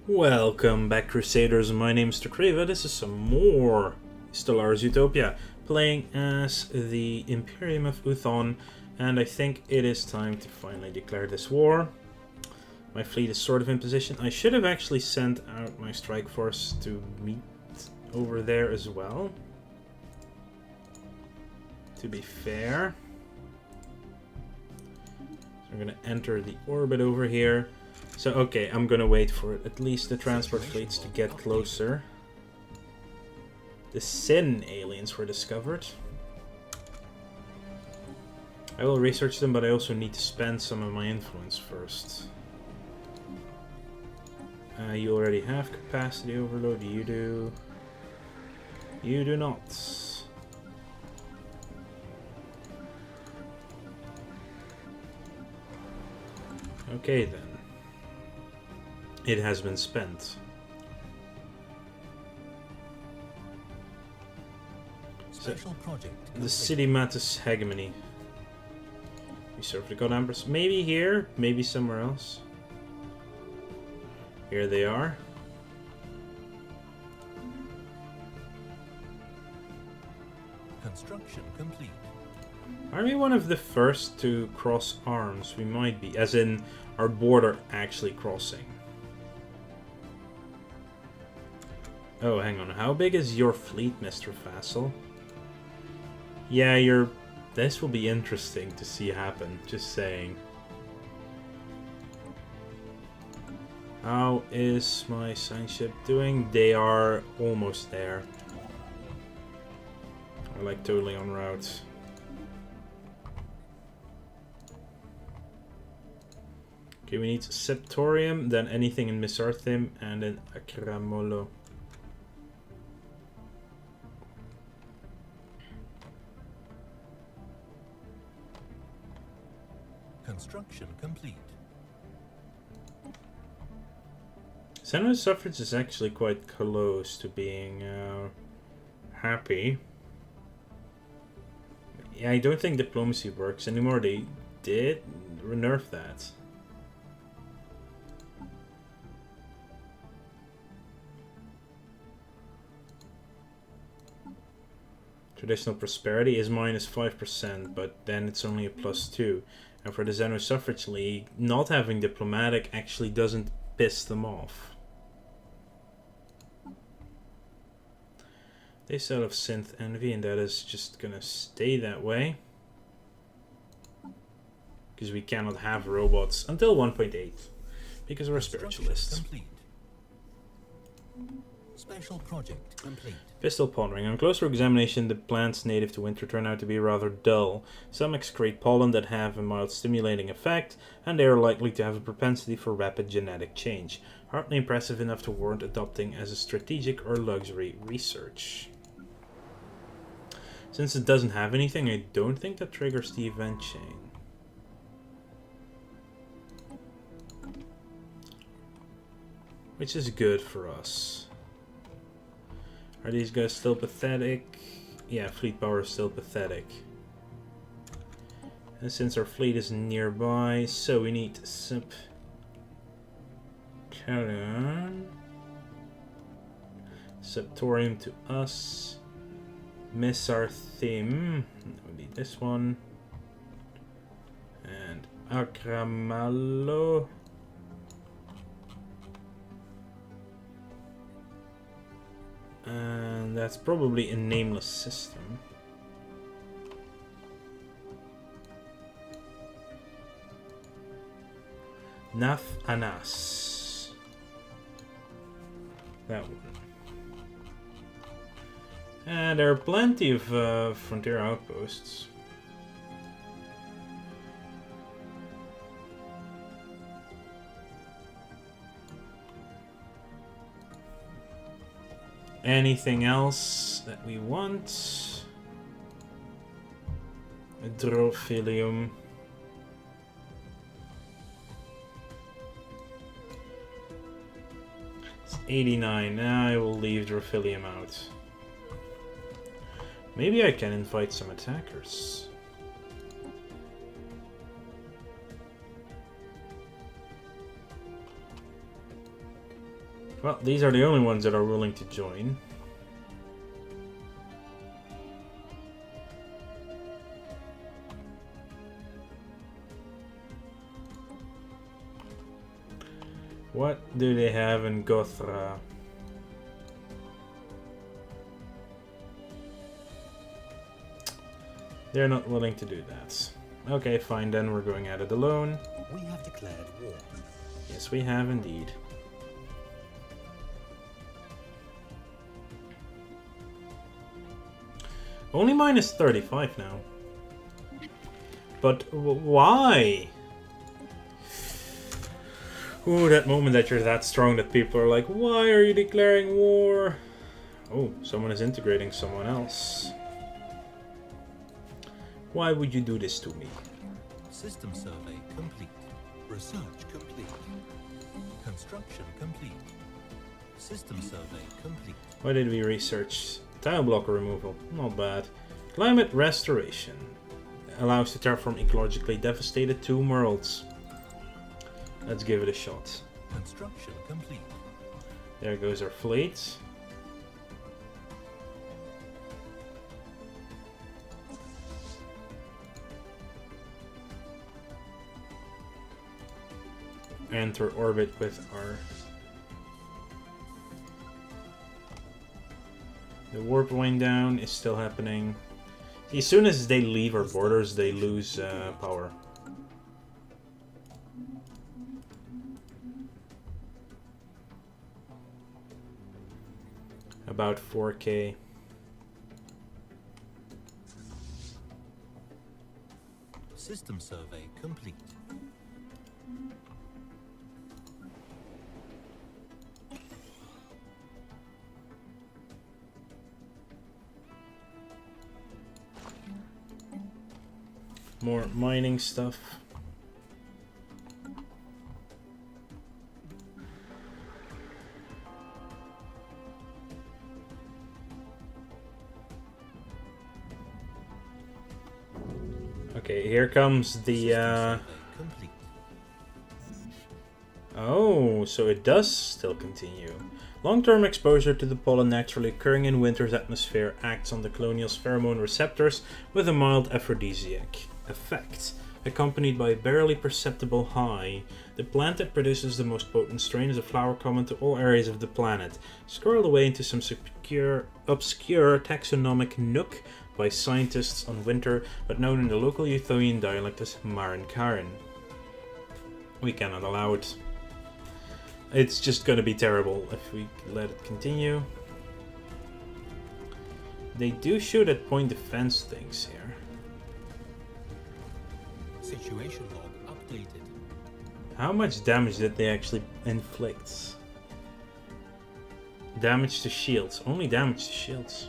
Welcome back, Crusaders. My name is Kriva. This is some more Stellaris Utopia, playing as the Imperium of Uthon, and I think it is time to finally declare this war. My fleet is sort of in position. I should have actually sent out my strike force to meet over there as well, to be fair. So I'm going to enter the orbit over here. So, okay, I'm gonna wait for at least the transport fleets to get closer. The Sin aliens were discovered. I will research them, but I also need to spend some of my influence first. You already have capacity overload, you do. You do not. Okay then. It has been spent. Special project The city Matus hegemony. We serve the God-Empress. Maybe here, maybe somewhere else. Here they are. Construction complete. Are we one of the first to cross arms? We might be, as in our border actually crossing. Oh, hang on. How big is your fleet, Mr. Vassal? Yeah, this will be interesting to see happen, just saying. How is my sign ship doing? They are almost there. We're like totally en route. Okay, we need Septorium, then anything in Misarthim, and then Akramolo. Construction complete. Xenos Suffrage is actually quite close to being happy. Yeah, I don't think diplomacy works anymore. They did nerf that. Traditional prosperity is minus 5%, but then it's only a +2. And for the Xeno Suffrage League, not having diplomatic actually doesn't piss them off. They still have synth envy, and that is just gonna stay that way. Because we cannot have robots until 1.8. Because we're spiritualists. Complete. Special project complete. Pistol pondering. On closer examination, the plants native to winter turn out to be rather dull. Some excrete pollen that have a mild stimulating effect, and they are likely to have a propensity for rapid genetic change. Hardly impressive enough to warrant adopting as a strategic or luxury research. Since it doesn't have anything, I don't think that triggers the event chain. Which is good for us. Are these guys still pathetic? Yeah, fleet power is still pathetic. And since our fleet is nearby, so we need Sip. Septorium to us. Miss our theme. That would be this one. And Akramalo. And that's probably a nameless system. Naf Anas. That one. And there are plenty of frontier outposts. Anything else that we want? A Drophilium. It's 89. I will leave Drophilium out. Maybe I can invite some attackers. Well, these are the only ones that are willing to join. What do they have in Gothra? They're not willing to do that. Okay, fine, then we're going at it alone. We have declared war. Yes, we have indeed. Only minus 35 now. But why? Ooh, that moment that you're that strong that people are like, why are you declaring war? Oh, someone is integrating someone else. Why would you do this to me? System survey complete. Research complete. Construction complete. System survey complete. What did we research? Tile blocker removal. Not bad. Climate restoration. Allows to terraform ecologically devastated tomb worlds. Let's give it a shot. Construction complete. There goes our fleet. Enter orbit with our... The warp wind down is still happening. See, as soon as they leave our borders, they lose power. About 4K. System survey complete. More mining stuff. Okay, here comes the Complete. Oh, so it does still continue. Long-term exposure to the pollen naturally occurring in winter's atmosphere acts on the colonial's pheromone receptors with a mild aphrodisiac effect, accompanied by a barely perceptible high. The plant that produces the most potent strain is a flower common to all areas of the planet, squirreled away into some obscure taxonomic nook by scientists on winter, but known in the local Uthonian dialect as Marin Karen. We cannot allow it. It's just gonna be terrible if we let it continue. They do shoot at point defense things here. Situation log updated. How much damage did they actually inflict? Damage to shields. Only damage to shields.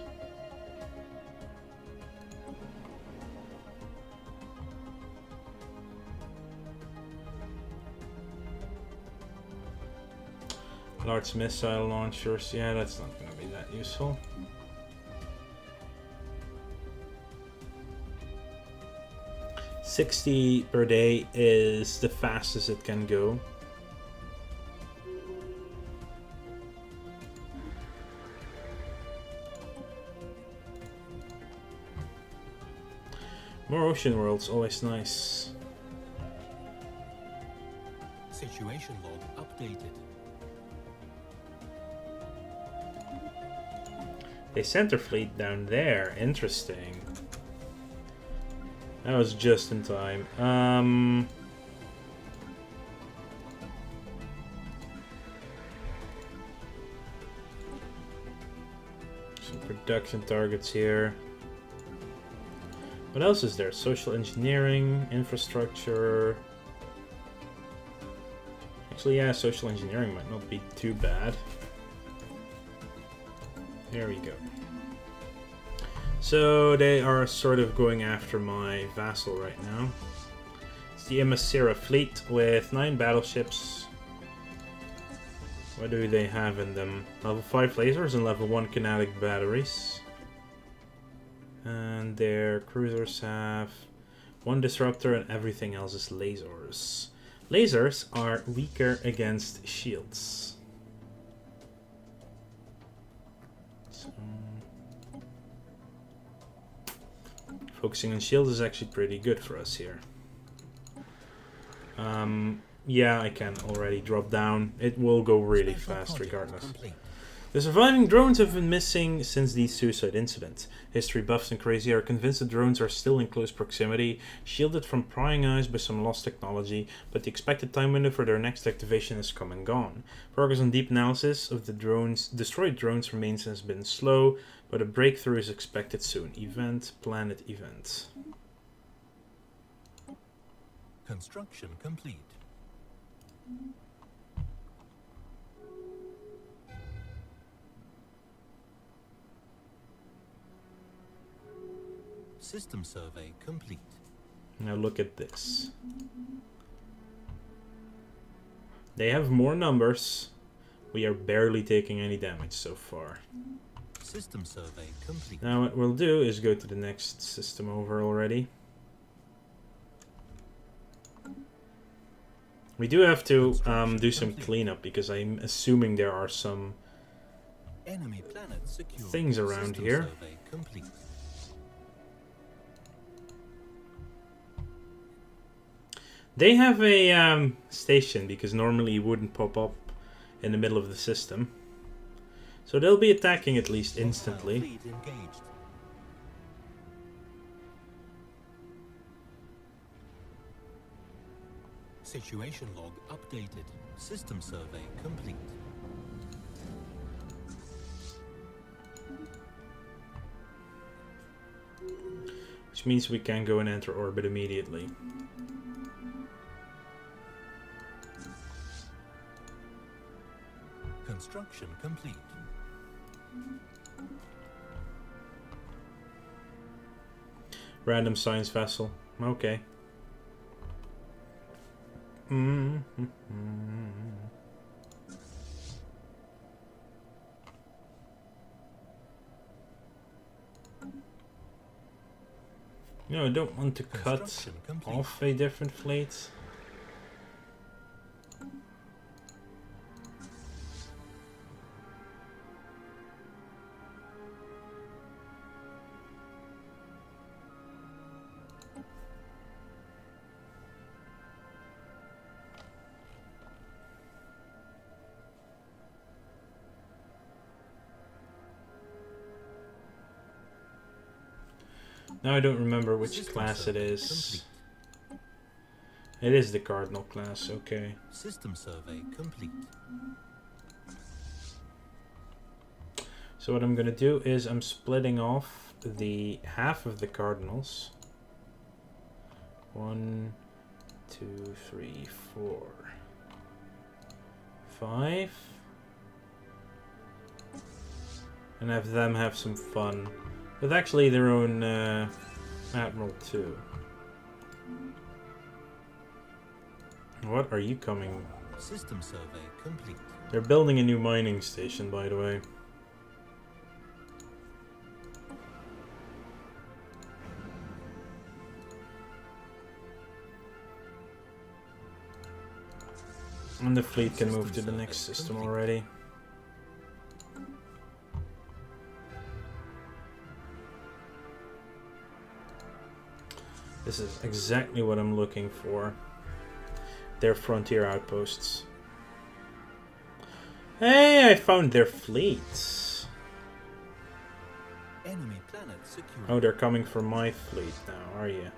Large missile launchers. Yeah, that's not going to be that useful. $60 per day is the fastest it can go. More ocean worlds, always nice. Situation log updated. They sent their fleet down there. Interesting. That was just in time. Some production targets here. What else is there? Social engineering, infrastructure. Actually, yeah, social engineering might not be too bad. There we go. So they are sort of going after my vassal right now. It's the Emissera fleet with 9 battleships. What do they have in them? Level 5 lasers and level 1 kinetic batteries. And their cruisers have 1 disruptor and everything else is lasers. Lasers are weaker against shields. So, focusing on shields is actually pretty good for us here. Yeah, I can already drop down. It will go really fast regardless. The surviving drones have been missing since the suicide incident. History buffs and crazy are convinced the drones are still in close proximity, shielded from prying eyes by some lost technology, but the expected time window for their next activation has come and gone. Progress on deep analysis of the destroyed drones remains has been slow, but a breakthrough is expected soon. Event, planet event. Construction complete. System survey complete. Now look at this. They have more numbers. We are barely taking any damage so far. System survey complete. Now what we'll do is go to the next system over already. We do have to do some cleanup because I'm assuming there are some Enemy planet secure. things around System here. survey complete. They have a station because normally it wouldn't pop up in the middle of the system. So they'll be attacking at least instantly. Fleet engaged. Situation log updated. System survey complete. Which means we can go and enter orbit immediately. Construction complete. Random science vessel. Okay. No, I don't want to cut Construction complete. off a different fleet. Now I don't remember which System class it survey is. complete. It is the Cardinal class, okay. System survey complete. So what I'm gonna do is I'm splitting off the half of the Cardinals. 1, 2, 3, 4, 5. And have them have some fun with actually their own Admiral too. What are you coming? System survey complete. They're building a new mining station, by the way. And the fleet can move to the next system already. This is exactly what I'm looking for. Their frontier outposts. Hey, I found their fleets. Enemy planet secure. Oh, they're coming for my fleet now, are you?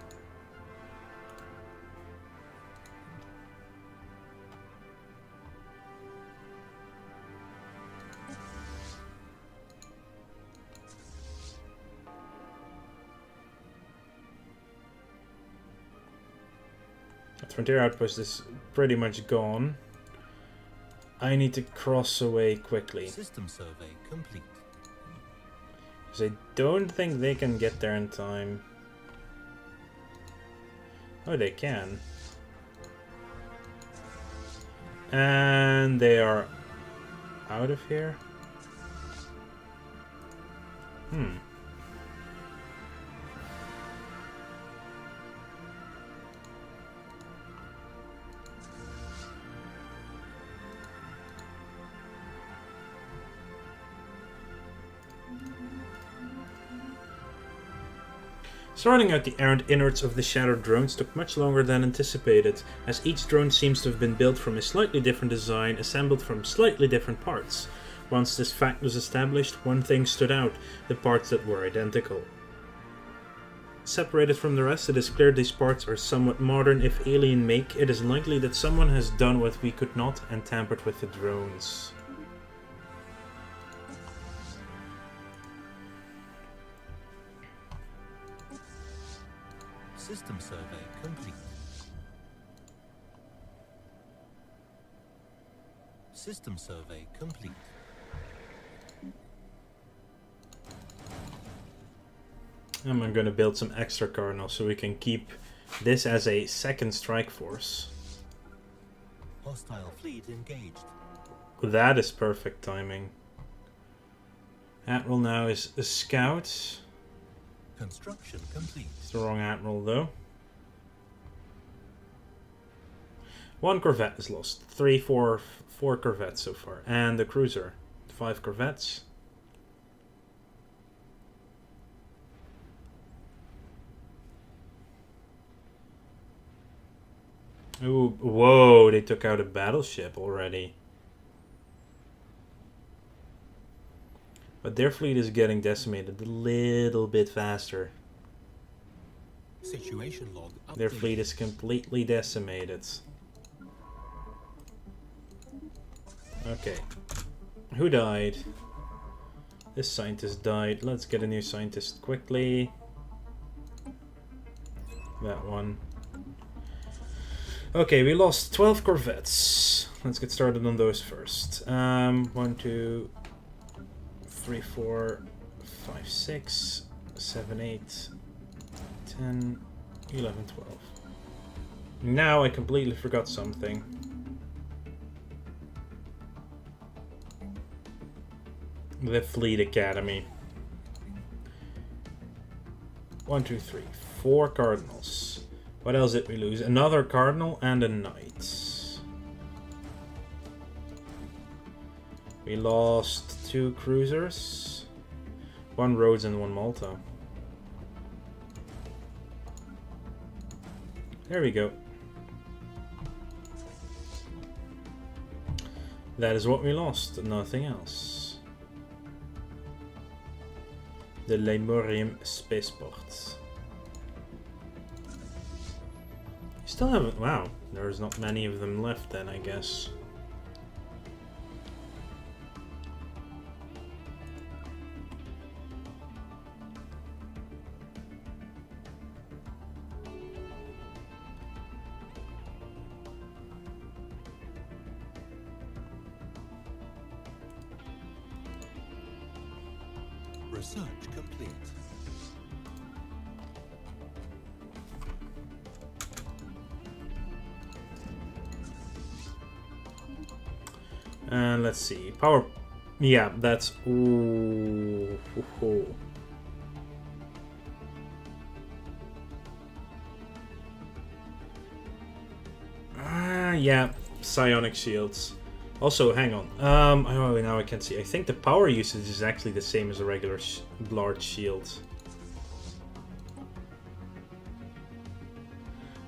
That frontier outpost is pretty much gone. I need to cross away quickly. System survey complete. Because I don't think they can get there in time. Oh, they can. And they are out of here. Sorting out the errant innards of the shattered drones took much longer than anticipated, as each drone seems to have been built from a slightly different design, assembled from slightly different parts. Once this fact was established, one thing stood out: the parts that were identical. Separated from the rest, it is clear these parts are somewhat modern, if alien make. It is likely that someone has done what we could not and tampered with the drones. System survey complete. System survey complete. And I'm gonna build some extra cardinals so we can keep this as a second strike force. Hostile fleet engaged. That is perfect timing. Admiral now is a scout. Construction complete. It's the wrong admiral though. 1 corvette is lost. 4 corvettes so far. And the cruiser. 5 corvettes. Ooh, whoa, they took out a battleship already. But their fleet is getting decimated a little bit faster. Situation log updated. Their fleet is completely decimated. Okay. Who died? This scientist died. Let's get a new scientist quickly. That one. Okay, we lost 12 corvettes. Let's get started on those first. 1, 2, 3, 4, 5, 6, 7, 8, 10, 11, 12. Now I completely forgot something. The Fleet Academy. 1, 2, 3, 4 cardinals. What else did we lose? Another cardinal and a knight. We lost 2 cruisers, 1 Rhodes and 1 Malta. There we go. That is what we lost, nothing else. The Lemurium Spaceport. Still haven't. Wow, there's not many of them left then, I guess. Research complete. And let's see. Power. Yeah, that's. Ooh. Yeah. Psionic shields. Also, hang on. Oh, now I can see. I think the power usage is actually the same as a regular large shield.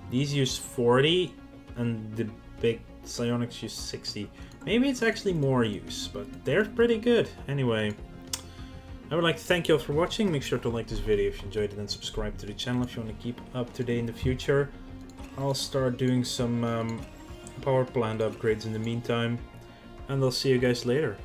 These use 40, and the big psionics use 60. Maybe it's actually more use, but they're pretty good. Anyway, I would like to thank you all for watching. Make sure to like this video if you enjoyed it, and subscribe to the channel if you want to keep up to date in the future. I'll start doing some power plant upgrades in the meantime, and I'll see you guys later.